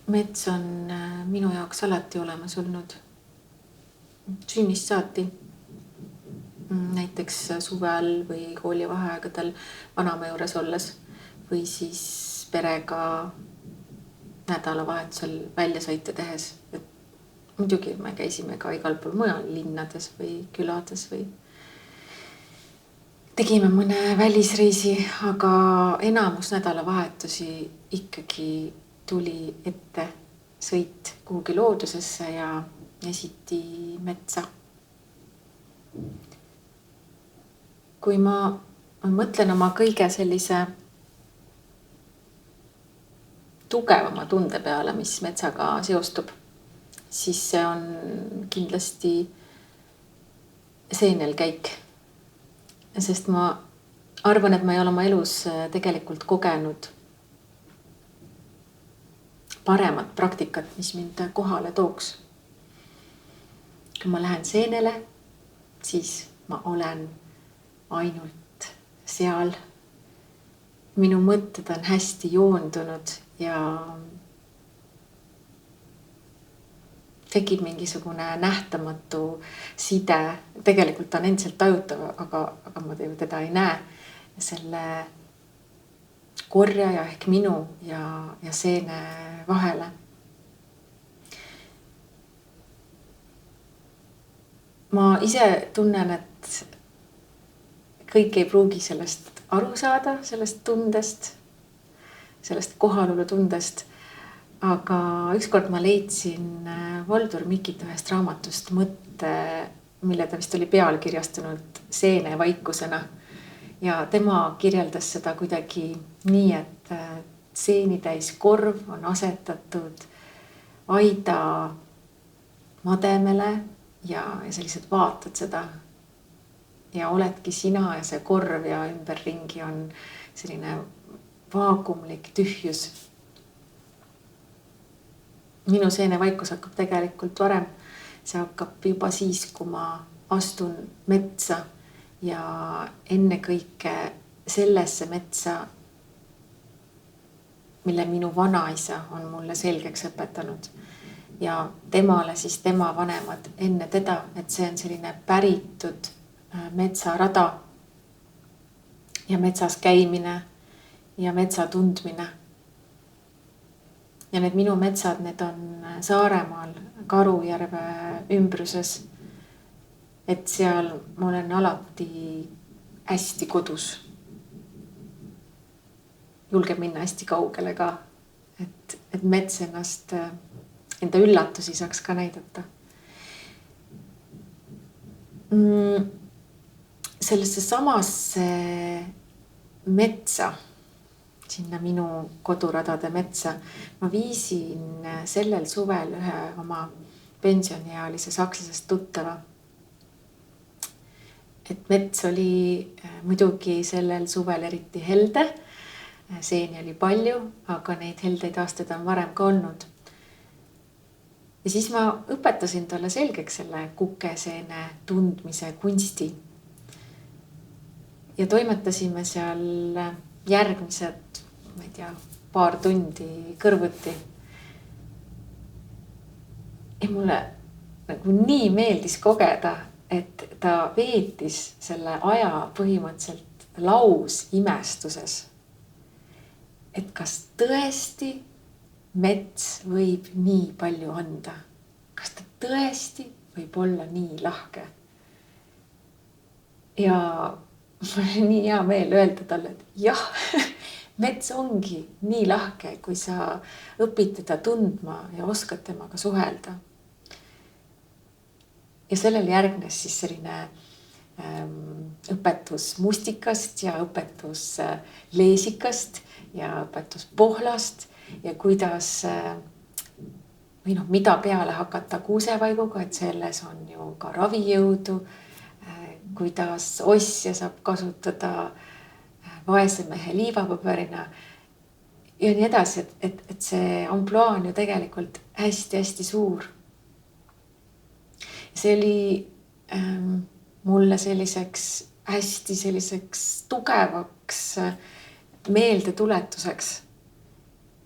Mets on minu jaoks alati olemas olnud. Sünnist saati. Näiteks suvel või koolivaheaegadel vanaema juures olles või siis perega nädalavahetusel väljasõite tehes. Muidugi me käisime ka igal pool mujal linnades või külades või tegime mõne välisreisi, aga enamus nädalavahetusi ikkagi tuli ette sõit kuhugi loodusesse ja esiti metsa. Kui ma mõtlen oma kõige sellise tugevama tunde peale, mis metsaga seostub, siis see on kindlasti seenelkäik. Sest ma arvan, et ma ei ole oma elus tegelikult kogenud paremat praktikat, mis mind kohale tooks. Kui ma lähen seenele, siis ma olen ainult seal. Minu mõtted on hästi joondunud ja tekib mingisugune nähtamatu side. Tegelikult on endiselt tajutav, aga ma teda ei näe. Selle korjaja ehk minu ja seene vahele. Ma ise tunnen, et kõik ei pruugi sellest aru saada, sellest tundest, sellest kohalolu tundest. Aga ükskord ma leidsin Valdur Mikit ühest raamatust mõtte, mille ta vist oli pealkirjastunud seene vaikusena. Ja tema kirjeldas seda kuidagi nii, et seenitäis korv on asetatud aida mademele ja sellised vaatad seda. Ja oledki sina ja see korv ja ümberringi on selline vaagumlik tühjus. Minu seene vaikus hakkab tegelikult varem. See hakkab juba siis, kui ma astun metsa ja enne kõike sellesse metsa, mille minu vanaisa on mulle selgeks õpetanud. Ja temale siis tema vanemad enne teda, et see on selline päritud metsarada ja metsas käimine ja metsa tundmine. Ja need minu metsad, need on Saaremaal Karujärve ümbruses. Et seal ma olen alati hästi kodus. Julgen minna hästi kaugele ka, et mets ennast, enda üllatusi saaks ka näidata. Sellesse samasse metsa, sinna minu koduradade metsa, ma viisin sellel suvel ühe oma pensioniealise sakslasest tuttava. Et mets oli muidugi sellel suvel eriti helde, seeni oli palju, aga neid heldeid aastaid on varem ka olnud. Ja siis ma õpetasin talle selgeks selle kukeseene tundmise kunsti. Ja toimetasime seal järgmised, ma ei tea, paar tundi kõrvuti. Ja mulle nagu nii meeldis kogeda, et ta veetis selle aja põhimõtteliselt laus imestuses. Et kas tõesti mets võib nii palju anda? Kas ta tõesti võib olla nii lahke? Ja mul oli nii hea meel öelda talle, et jah, mets ongi nii lahke, kui sa õpid teda tundma ja oskad temaga suhelda. Ja sellel järgnes siis selline õpetus mustikast ja õpetus leesikast ja õpetus pohlast ja kuidas või mida peale hakata kuusevaiguga, et selles on ju ka ravijõudu, kuidas osja saab kasutada vaese mehe liivapaberina ja nii edasi, et see ampluaa on ju tegelikult hästi-hästi suur. See oli mulle selliseks hästi selliseks tugevaks meeldetuletuseks,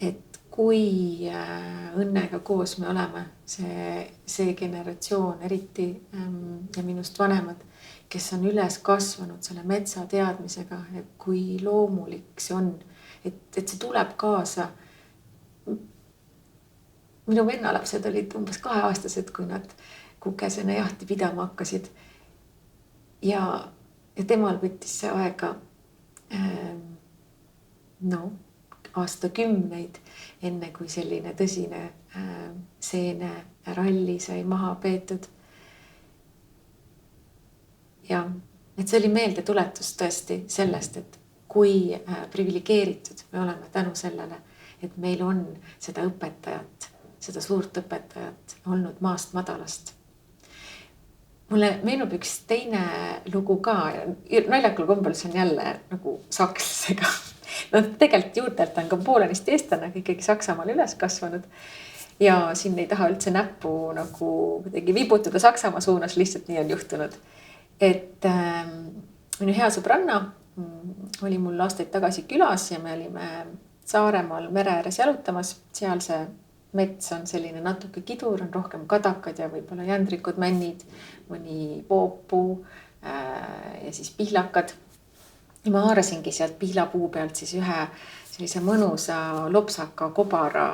et kui õnnega koos me oleme, see generatsioon eriti ja minust vanemad, kes on üles kasvanud selle metsa teadmisega, et kui loomulik see on, et see tuleb kaasa. Minu vennalapsed olid umbes 2-aastased, kui nad kukesena jahti pidama hakkasid. Ja temal võttis see aega aastakümneid, enne kui selline tõsine seene ralli sai maha peetud. Ja et see oli meeldetuletus tõesti sellest, et kui privilegeeritud me oleme tänu sellele, et meil on seda õpetajat, seda suurt õpetajat olnud maast madalast. Mulle meenub üks teine lugu ka, naljakul kombel see on jälle nagu sakslasega. No tegelikult juurtelt on ka poolanist eestlane, ikkagi Saksamaal üles kasvanud. Ja siin ei taha üldse näppu nagu kuidagi vibutada Saksamaa suunas, lihtsalt nii on juhtunud. Et minu hea sõbranna oli mul aastaid tagasi külas ja me olime Saaremaal mere ääres jalutamas. Seal see mets on selline natuke kidur, on rohkem kadakad ja võib-olla jändrikud, männid, mõni poopuu ja siis pihlakad. Ja ma haarasingi sealt pihlapuu pealt siis ühe sellise mõnusa lopsaka kobara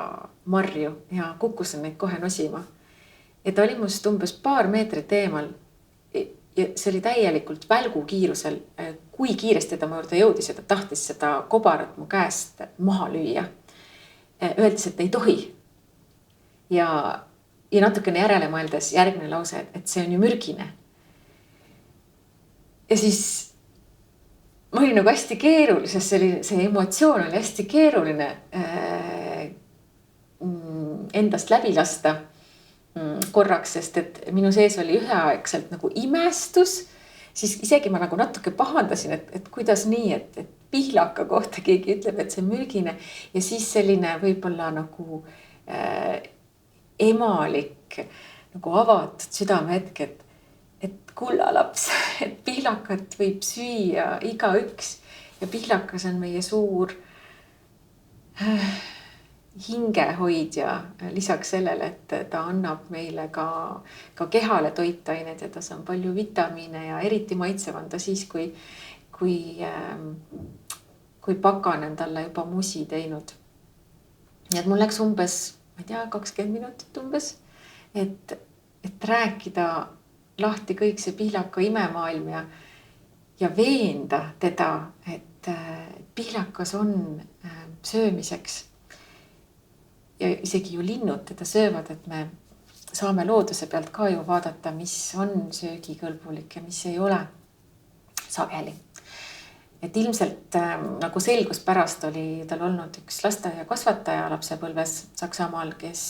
marju ja kukkusin neid kohe nosima. Ja ta oli must umbes paar meetrit eemal ja see oli täielikult välgu kiirusel, kui kiiresti ta mu juurde jõudis ja ta tahtis seda kobarat mu käest maha lüüa. Öeldes, et ei tohi. Ja natukene järele mõeldes järgmine lause, et see on ju mürgine. Ja siis ma olin nagu hästi keeruline, see emotsioon oli hästi keeruline endast läbi lasta korraks, sest et minu sees oli üheaegselt nagu imestus, siis isegi ma nagu natuke pahandasin, et kuidas nii, et pihlaka kohta keegi ütleb, et see mürgine ja siis selline võib-olla nagu emalik, nagu avatud südamehetk, et kulla laps, et pihlakat võib süüa igaüks ja pihlakas on meie suur hingehoidja lisaks sellele, et ta annab meile ka kehale toitained ja tas on palju vitamiine ja eriti maitsev on ta siis, kui pakan on talle juba musi teinud. Nii et mul läks umbes, ma ei tea, 20 minutit umbes, et rääkida lahti kõik see pihlaka imemaailm ja veenda teda, et pihlakas on söömiseks. Ja isegi ju linnud teda söövad, et me saame looduse pealt ka ju vaadata, mis on söögikõlbulik ja mis ei ole sageli. Et ilmselt nagu selgus pärast oli tal olnud üks lasteaia kasvataja lapsepõlves Saksamaal, kes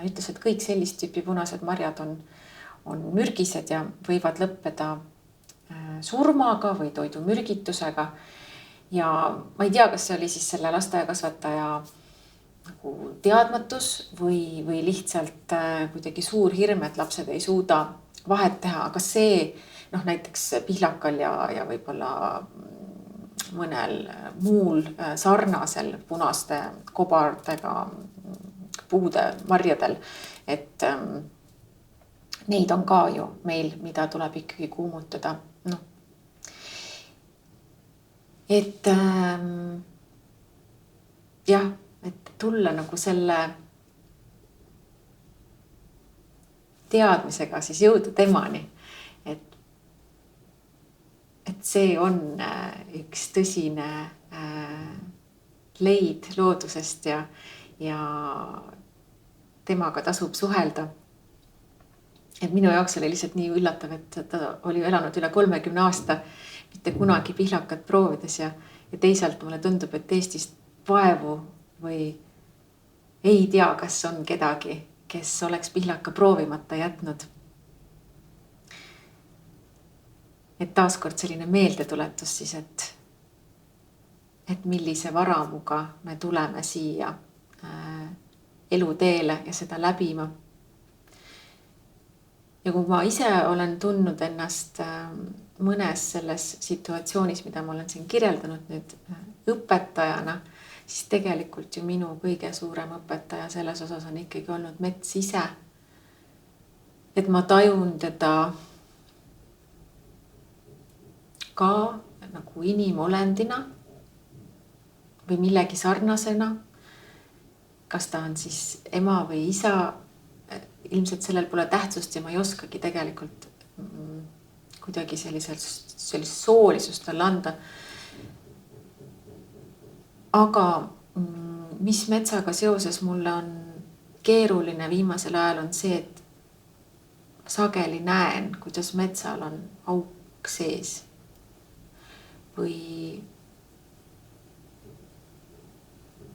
ütles, et kõik sellist tüüpi punased marjad on mürgised ja võivad lõppeda surmaga või toidu mürgitusega. Ja ma ei tea, kas see oli siis selle lasteaia kasvataja nagu teadmatus või lihtsalt kuidagi suur hirm, et lapsed ei suuda vahet teha, aga see näiteks pihlakal ja võib-olla mõnel muul sarnasel punaste kobardega puude marjadel, et neid on ka ju meil, mida tuleb ikkagi kuumutada. Et jah, et tulla nagu selle teadmisega siis jõuda temani, et see on üks tõsine leid loodusest ja temaga tasub suhelda. Et minu jaoks oli lihtsalt nii üllatav, et ta oli elanud üle 30 aasta, mitte kunagi pihlakat proovides ja teisalt mulle tundub, et Eestist vaevu või ei tea, kas on kedagi, kes oleks pihlaka proovimata jätnud. Et taaskord selline meeldetuletus siis, et millise varamuga me tuleme siia eluteele ja seda läbima. Ja kui ma ise olen tundnud ennast mõnes selles situatsioonis, mida ma olen siin kirjeldanud nüüd õpetajana, siis tegelikult ju minu kõige suurem õpetaja selles osas on ikkagi olnud mets ise. Et ma tajun teda ka nagu inimolendina või millegi sarnasena. Kas ta on siis ema või isa, ilmselt sellel pole tähtsust ja ma ei oskagi tegelikult kuidagi sellist soolisust talle anda. Aga mis metsaga seoses mulle on keeruline viimasel ajal on see, et sageli näen, kuidas metsal on auk sees või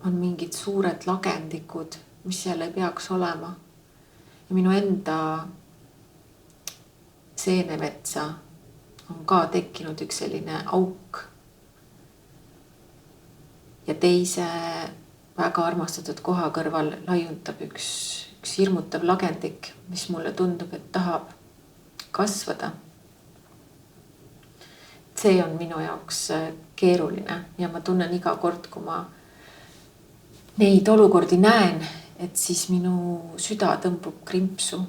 on mingid suured lagendikud, mis seal ei peaks olema. Ja minu enda seenemetsa on ka tekkinud üks selline auk. Ja teise väga armastatud koha kõrval laiuntab üks hirmutav lagendik, mis mulle tundub, et tahab kasvada. See on minu jaoks keeruline ja ma tunnen iga kord, kui ma neid olukordi näen, et siis minu süda tõmbub krimpsu.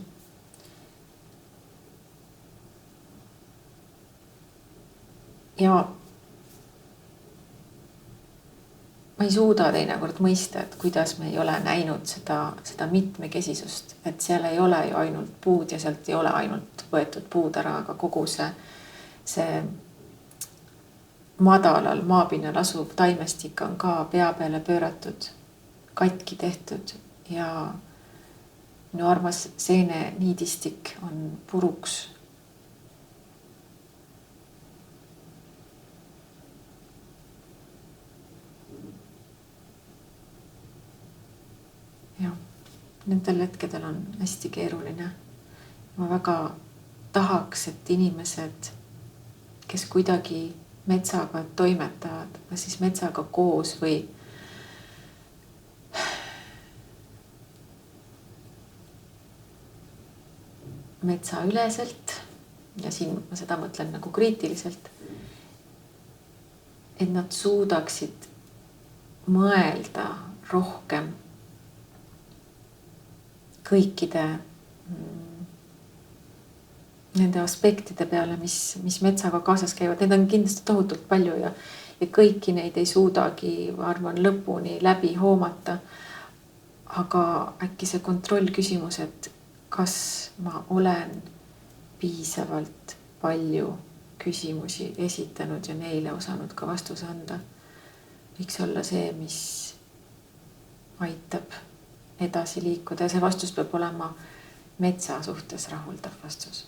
Ja ma ei suuda teinekord mõista, et kuidas me ei ole näinud seda mitmekesisust, et seal ei ole ju ainult puud ja sealt ei ole ainult võetud puud ära, aga kogu see madalal maapinnal asuv taimestik on ka pea peale pööratud, katki tehtud ja minu armas seene niidistik on puruks. Ja nendel hetkedel on hästi keeruline. Ma väga tahaks, et inimesed, kes kuidagi metsaga toimetavad või siis metsaga koos või metsaüleselt, ja siin ma seda mõtlen nagu kriitiliselt, et nad suudaksid mõelda rohkem kõikide nende aspektide peale, mis metsaga kaasas käivad. Need on kindlasti tohutult palju ja kõiki neid ei suudagi, ma arvan, lõpuni läbi hoomata. Aga äkki see kontrollküsimus, et kas ma olen piisavalt palju küsimusi esitanud ja neile osanud ka vastuse anda, võiks olla see, mis aitab edasi liikuda ja see vastus peab olema metsa suhtes rahuldav vastus.